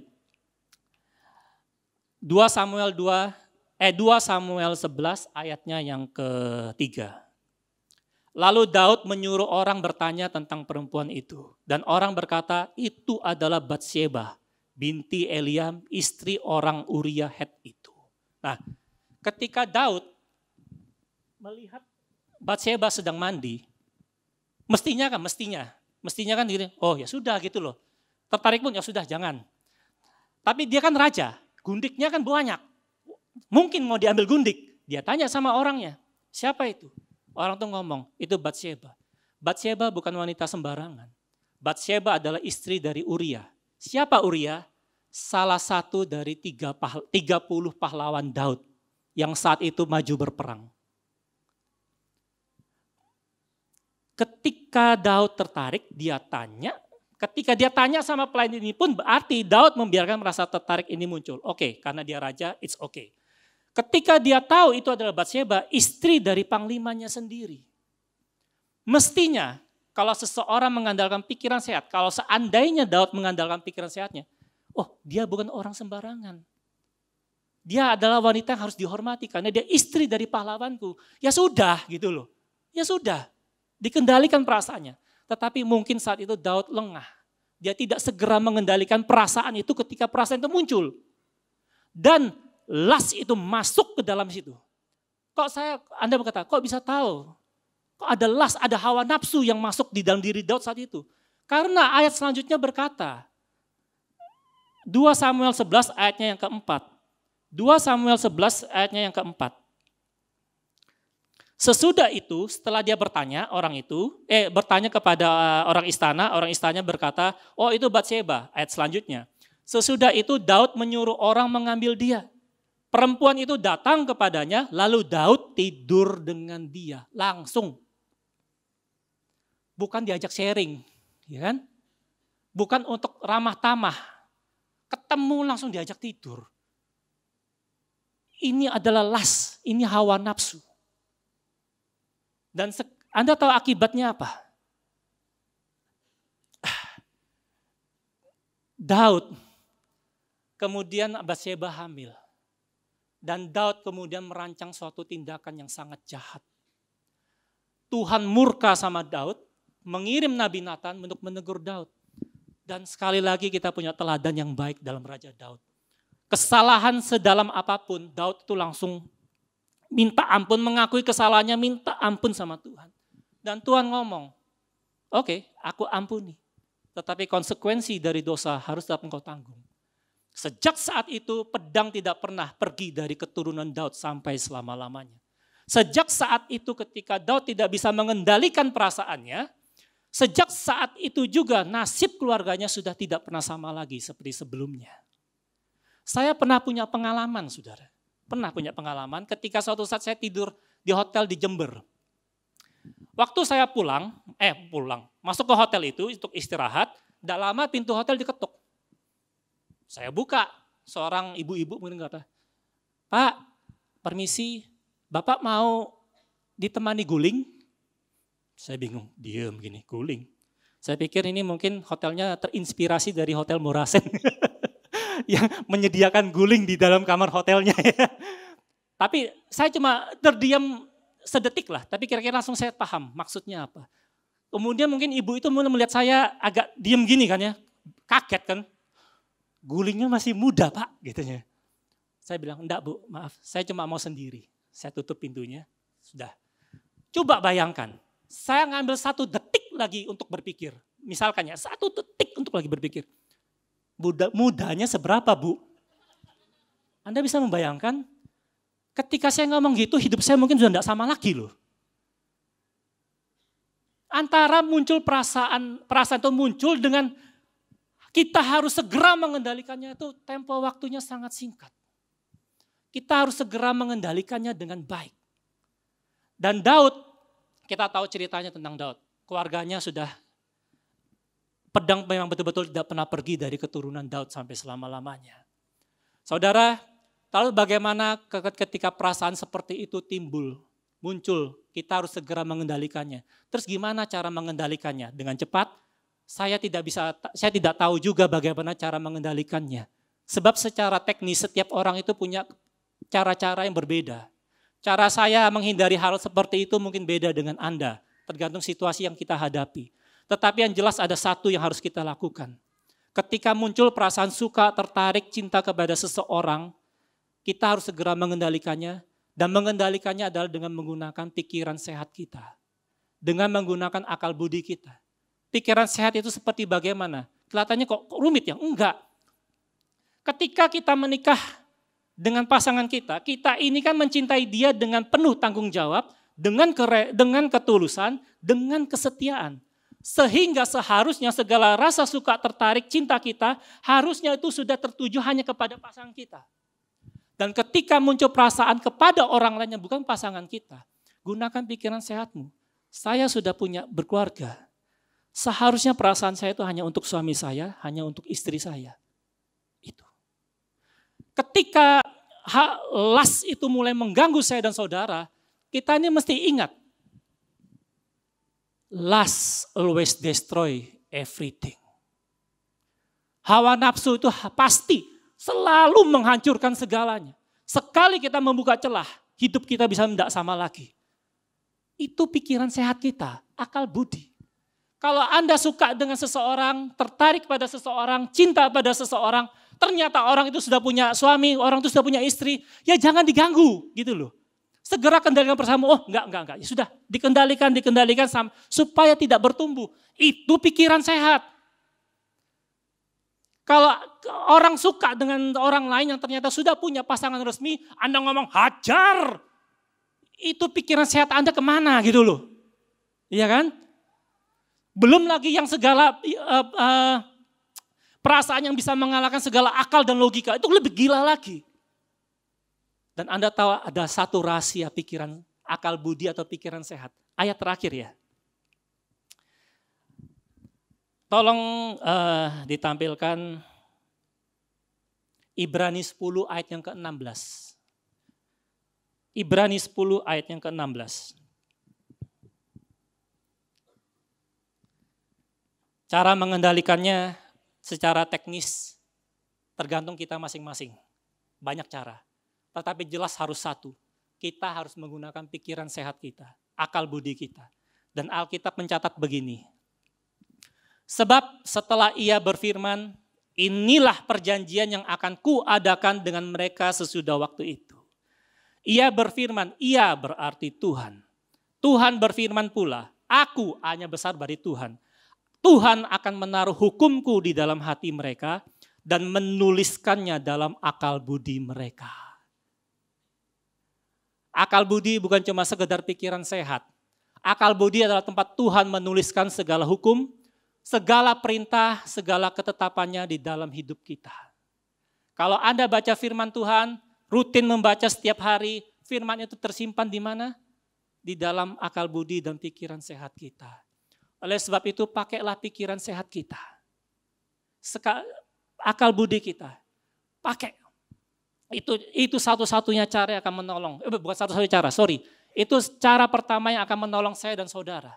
2 Samuel 11 ayatnya yang ketiga. Lalu Daud menyuruh orang bertanya tentang perempuan itu. Dan orang berkata, itu adalah Batsyeba, binti Eliam, istri orang Uria Het itu. Nah, ketika Daud melihat Batsyeba sedang mandi, mestinya kan gini, oh ya sudah gitu loh. Tertarik pun ya sudah jangan. Tapi dia kan raja, gundiknya kan banyak. Mungkin mau diambil gundik, dia tanya sama orangnya, siapa itu? Orang tuh ngomong, itu Batsyeba. Batsyeba bukan wanita sembarangan. Batsyeba adalah istri dari Uria. Siapa Uria? Salah satu dari 30 pahlawan Daud yang saat itu maju berperang. Ketika Daud tertarik, ketika dia tanya sama pelayan ini pun berarti Daud membiarkan rasa tertarik ini muncul. Oke, karena dia raja, it's okay. Ketika dia tahu itu adalah Batsyeba, istri dari panglimanya sendiri. Mestinya kalau seseorang mengandalkan pikiran sehat, kalau seandainya Daud mengandalkan pikiran sehatnya, oh dia bukan orang sembarangan. Dia adalah wanita yang harus dihormati karena dia istri dari pahlawanku. Ya sudah gitu loh. Ya sudah. Dikendalikan perasaannya. Tetapi mungkin saat itu Daud lengah. Dia tidak segera mengendalikan perasaan itu ketika perasaan itu muncul. Dan las itu masuk ke dalam situ. Anda berkata, kok bisa tahu? Kok ada las, ada hawa nafsu yang masuk di dalam diri Daud saat itu? Karena ayat selanjutnya berkata, 2 Samuel 11 ayatnya yang keempat. 2 Samuel 11 ayatnya yang keempat. Sesudah itu, setelah dia bertanya, bertanya kepada orang istana berkata, oh itu Batseba, ayat selanjutnya. Sesudah itu Daud menyuruh orang mengambil dia. Perempuan itu datang kepadanya, lalu Daud tidur dengan dia, langsung. Bukan diajak sharing, ya kan? Bukan untuk ramah tamah, ketemu langsung diajak tidur. Ini adalah las, ini hawa nafsu. Dan Anda tahu akibatnya apa? Daud, kemudian Batseba hamil. Dan Daud kemudian merancang suatu tindakan yang sangat jahat. Tuhan murka sama Daud, mengirim Nabi Nathan untuk menegur Daud. Dan sekali lagi kita punya teladan yang baik dalam Raja Daud. Kesalahan sedalam apapun, Daud itu langsung minta ampun, mengakui kesalahannya, minta ampun sama Tuhan. Dan Tuhan ngomong, oke, aku ampuni. Tetapi konsekuensi dari dosa harus dapat engkau tanggung. Sejak saat itu pedang tidak pernah pergi dari keturunan Daud sampai selama-lamanya. Sejak saat itu ketika Daud tidak bisa mengendalikan perasaannya, sejak saat itu juga nasib keluarganya sudah tidak pernah sama lagi seperti sebelumnya. Saya pernah punya pengalaman, saudara. Pernah punya pengalaman ketika suatu saat saya tidur di hotel di Jember. Waktu saya pulang, masuk ke hotel itu untuk istirahat, tidak lama pintu hotel diketuk. Saya buka, seorang ibu-ibu mungkin kata, Pak, permisi, Bapak mau ditemani guling? Saya bingung, diam gini, guling. Saya pikir ini mungkin hotelnya terinspirasi dari Hotel Murasen. Yang menyediakan guling di dalam kamar hotelnya. Tapi saya cuma terdiam sedetik lah, tapi kira-kira langsung saya paham maksudnya apa. Kemudian mungkin ibu itu mulai melihat saya agak diem gini kan ya, kaget kan. Gulingnya masih muda Pak, gitunya. Saya bilang, enggak Bu, maaf, saya cuma mau sendiri. Saya tutup pintunya, sudah. Coba bayangkan, saya ngambil 1 detik lagi untuk berpikir. Misalkan ya, 1 detik untuk lagi berpikir. Mudanya seberapa Bu? Anda bisa membayangkan ketika saya ngomong gitu hidup saya mungkin sudah tidak sama lagi loh. Antara muncul perasaan itu muncul dengan kita harus segera mengendalikannya itu tempo waktunya sangat singkat. Kita harus segera mengendalikannya dengan baik. Dan Daud, kita tahu ceritanya tentang Daud. Keluarganya sudah pedang memang betul-betul tidak pernah pergi dari keturunan Daud sampai selama-lamanya. Saudara, lalu bagaimana ketika perasaan seperti itu muncul, kita harus segera mengendalikannya. Terus gimana cara mengendalikannya? Dengan cepat? Saya tidak tahu juga bagaimana cara mengendalikannya. Sebab secara teknis setiap orang itu punya cara-cara yang berbeda. Cara saya menghindari hal seperti itu mungkin beda dengan Anda, tergantung situasi yang kita hadapi. Tetapi yang jelas ada satu yang harus kita lakukan. Ketika muncul perasaan suka, tertarik, cinta kepada seseorang, kita harus segera mengendalikannya. Dan mengendalikannya adalah dengan menggunakan pikiran sehat kita. Dengan menggunakan akal budi kita. Pikiran sehat itu seperti bagaimana? Kelihatannya kok rumit ya? Enggak. Ketika kita menikah dengan pasangan kita ini kan mencintai dia dengan penuh tanggung jawab, dengan ketulusan, dengan kesetiaan. Sehingga seharusnya segala rasa suka, tertarik, cinta kita harusnya itu sudah tertuju hanya kepada pasangan kita. Dan ketika muncul perasaan kepada orang lain yang bukan pasangan kita, gunakan pikiran sehatmu. Saya sudah punya berkeluarga. Seharusnya perasaan saya itu hanya untuk suami saya, hanya untuk istri saya. Itu. Ketika las itu mulai mengganggu saya dan saudara, kita ini mesti ingat. Lust always destroy everything. Hawa nafsu itu pasti selalu menghancurkan segalanya. Sekali kita membuka celah, hidup kita bisa tidak sama lagi. Itu pikiran sehat kita, akal budi. Kalau Anda suka dengan seseorang, tertarik pada seseorang, cinta pada seseorang, ternyata orang itu sudah punya suami, orang itu sudah punya istri, ya jangan diganggu gitu loh. Segera kendalikan perasaanmu, enggak. Ya sudah, dikendalikan supaya tidak bertumbuh. Itu pikiran sehat. Kalau orang suka dengan orang lain yang ternyata sudah punya pasangan resmi, Anda ngomong hajar. itu pikiran sehat Anda kemana gitu loh. Iya kan? Belum lagi yang segala perasaan yang bisa mengalahkan segala akal dan logika, itu lebih gila lagi. Dan Anda tahu ada satu rahasia pikiran akal budi atau pikiran sehat. Ayat terakhir ya. Tolong ditampilkan Ibrani 10 ayat yang ke-16. Ibrani 10 ayat yang ke-16. Cara mengendalikannya secara teknis tergantung kita masing-masing. Banyak cara. Tetapi jelas harus satu. Kita harus menggunakan pikiran sehat kita, akal budi kita. Dan Alkitab mencatat begini. Sebab setelah ia berfirman, inilah perjanjian yang akan kuadakan dengan mereka sesudah waktu itu. Ia berfirman, ia berarti Tuhan. Tuhan berfirman pula, aku hanya besar dari Tuhan. Tuhan akan menaruh hukumku di dalam hati mereka dan menuliskannya dalam akal budi mereka. Akal budi bukan cuma sekedar pikiran sehat. Akal budi adalah tempat Tuhan menuliskan segala hukum, segala perintah, segala ketetapannya di dalam hidup kita. Kalau Anda baca firman Tuhan, rutin membaca setiap hari, firman itu tersimpan di mana? Di dalam akal budi dan pikiran sehat kita. Oleh sebab itu pakailah pikiran sehat kita. Akal budi kita. Pakai. Itu satu-satunya cara yang akan menolong. Bukan satu-satunya cara, sorry. Itu cara pertama yang akan menolong saya dan saudara.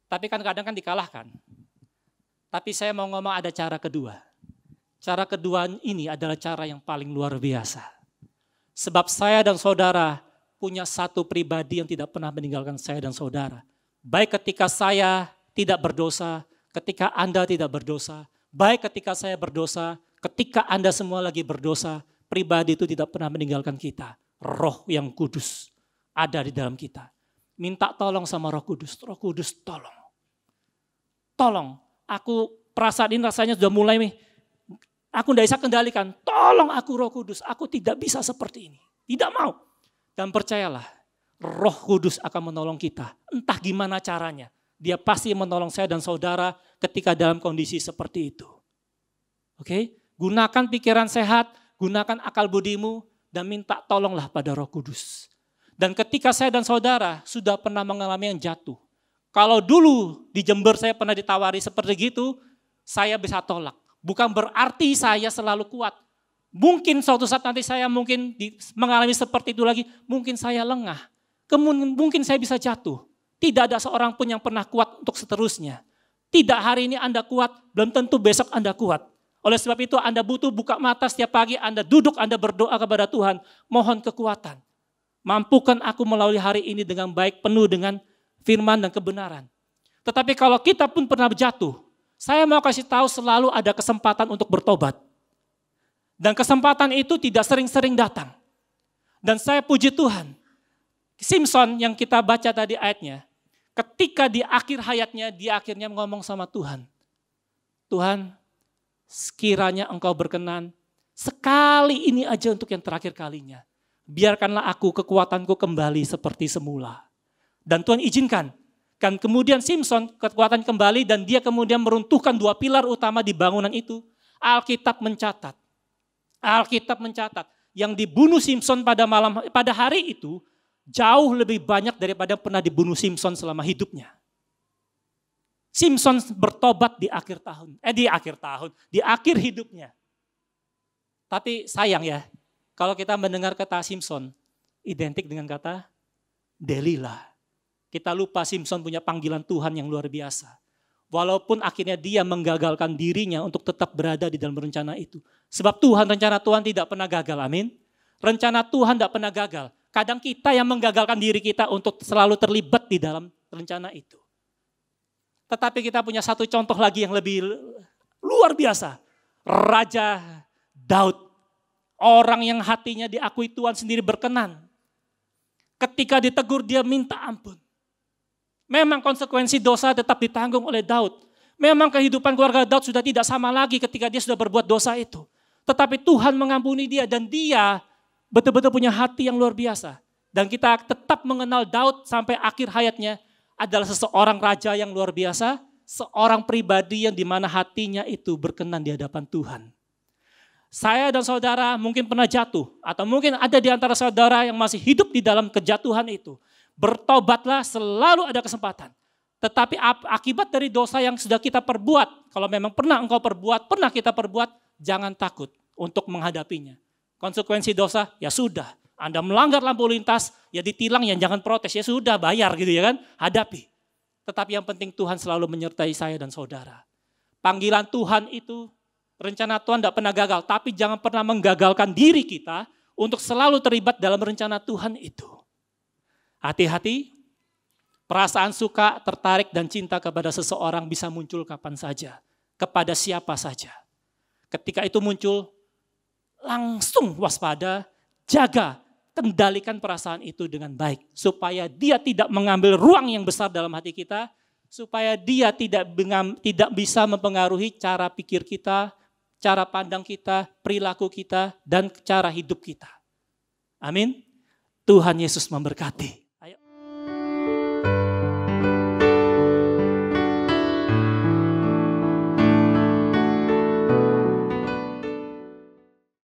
Tapi kan kadang kan dikalahkan. Tapi saya mau ngomong ada cara kedua. Cara kedua ini adalah cara yang paling luar biasa. Sebab saya dan saudara punya satu pribadi yang tidak pernah meninggalkan saya dan saudara. Baik ketika saya tidak berdosa, ketika Anda tidak berdosa, baik ketika saya berdosa, ketika Anda semua lagi berdosa, pribadi itu tidak pernah meninggalkan kita. Roh yang kudus ada di dalam kita. Minta tolong sama Roh Kudus tolong. Tolong, aku perasaan ini rasanya sudah mulai nih, aku tidak bisa kendalikan. Tolong aku Roh Kudus, aku tidak bisa seperti ini. Tidak mau. Dan percayalah, Roh Kudus akan menolong kita. Entah gimana caranya. Dia pasti menolong saya dan saudara ketika dalam kondisi seperti itu. Oke? Gunakan pikiran sehat, gunakan akal budimu, dan minta tolonglah pada Roh Kudus. Dan ketika saya dan saudara sudah pernah mengalami yang jatuh. Kalau dulu di Jember saya pernah ditawari seperti gitu, saya bisa tolak. Bukan berarti saya selalu kuat. Mungkin suatu saat nanti saya mungkin mengalami seperti itu lagi, mungkin saya lengah. Mungkin saya bisa jatuh. Tidak ada seorang pun yang pernah kuat untuk seterusnya. Tidak hari ini Anda kuat, belum tentu besok Anda kuat. Oleh sebab itu Anda butuh buka mata setiap pagi, Anda duduk, Anda berdoa kepada Tuhan. Mohon kekuatan. Mampukan aku melalui hari ini dengan baik, penuh dengan firman dan kebenaran. Tetapi kalau kita pun pernah jatuh, saya mau kasih tahu selalu ada kesempatan untuk bertobat. Dan kesempatan itu tidak sering-sering datang. Dan saya puji Tuhan, Simpson yang kita baca tadi ayatnya, ketika di akhir hayatnya, dia akhirnya ngomong sama Tuhan. Tuhan, sekiranya Engkau berkenan, sekali ini aja untuk yang terakhir kalinya. Biarkanlah aku, kekuatanku kembali seperti semula. Dan Tuhan izinkan. Kan kemudian Simpson kekuatan kembali dan dia kemudian meruntuhkan dua pilar utama di bangunan itu. Alkitab mencatat yang dibunuh Simpson pada hari itu jauh lebih banyak daripada pernah dibunuh Simpson selama hidupnya. Simpson bertobat di akhir hidupnya. Tapi sayang ya, kalau kita mendengar kata Simpson identik dengan kata Delilah. Kita lupa Simpson punya panggilan Tuhan yang luar biasa. Walaupun akhirnya dia menggagalkan dirinya untuk tetap berada di dalam rencana itu. Sebab rencana Tuhan tidak pernah gagal, amin. Rencana Tuhan tidak pernah gagal. Kadang kita yang menggagalkan diri kita untuk selalu terlibat di dalam rencana itu. Tetapi kita punya satu contoh lagi yang lebih luar biasa. Raja Daud. Orang yang hatinya diakui Tuhan sendiri berkenan. Ketika ditegur dia minta ampun. Memang konsekuensi dosa tetap ditanggung oleh Daud. Memang kehidupan keluarga Daud sudah tidak sama lagi ketika dia sudah berbuat dosa itu. Tetapi Tuhan mengampuni dia dan dia betul-betul punya hati yang luar biasa. Dan kita tetap mengenal Daud sampai akhir hayatnya adalah seseorang raja yang luar biasa, seorang pribadi yang dimana hatinya itu berkenan di hadapan Tuhan. Saya dan saudara mungkin pernah jatuh, atau mungkin ada di antara saudara yang masih hidup di dalam kejatuhan itu. Bertobatlah, selalu ada kesempatan. Tetapi akibat dari dosa yang sudah kita perbuat, kalau memang pernah engkau perbuat, pernah kita perbuat, jangan takut untuk menghadapinya. Konsekuensi dosa, ya sudah. Anda melanggar lampu lintas, ya ditilang, ya jangan protes, ya sudah bayar gitu ya kan, hadapi. Tetapi yang penting Tuhan selalu menyertai saya dan saudara. Panggilan Tuhan itu, rencana Tuhan tidak pernah gagal, tapi jangan pernah menggagalkan diri kita untuk selalu terlibat dalam rencana Tuhan itu. Hati-hati, perasaan suka, tertarik, dan cinta kepada seseorang bisa muncul kapan saja, kepada siapa saja. Ketika itu muncul, langsung waspada, jaga, kendalikan perasaan itu dengan baik. Supaya dia tidak mengambil ruang yang besar dalam hati kita, supaya dia tidak bisa mempengaruhi cara pikir kita, cara pandang kita, perilaku kita, dan cara hidup kita. Amin. Tuhan Yesus memberkati.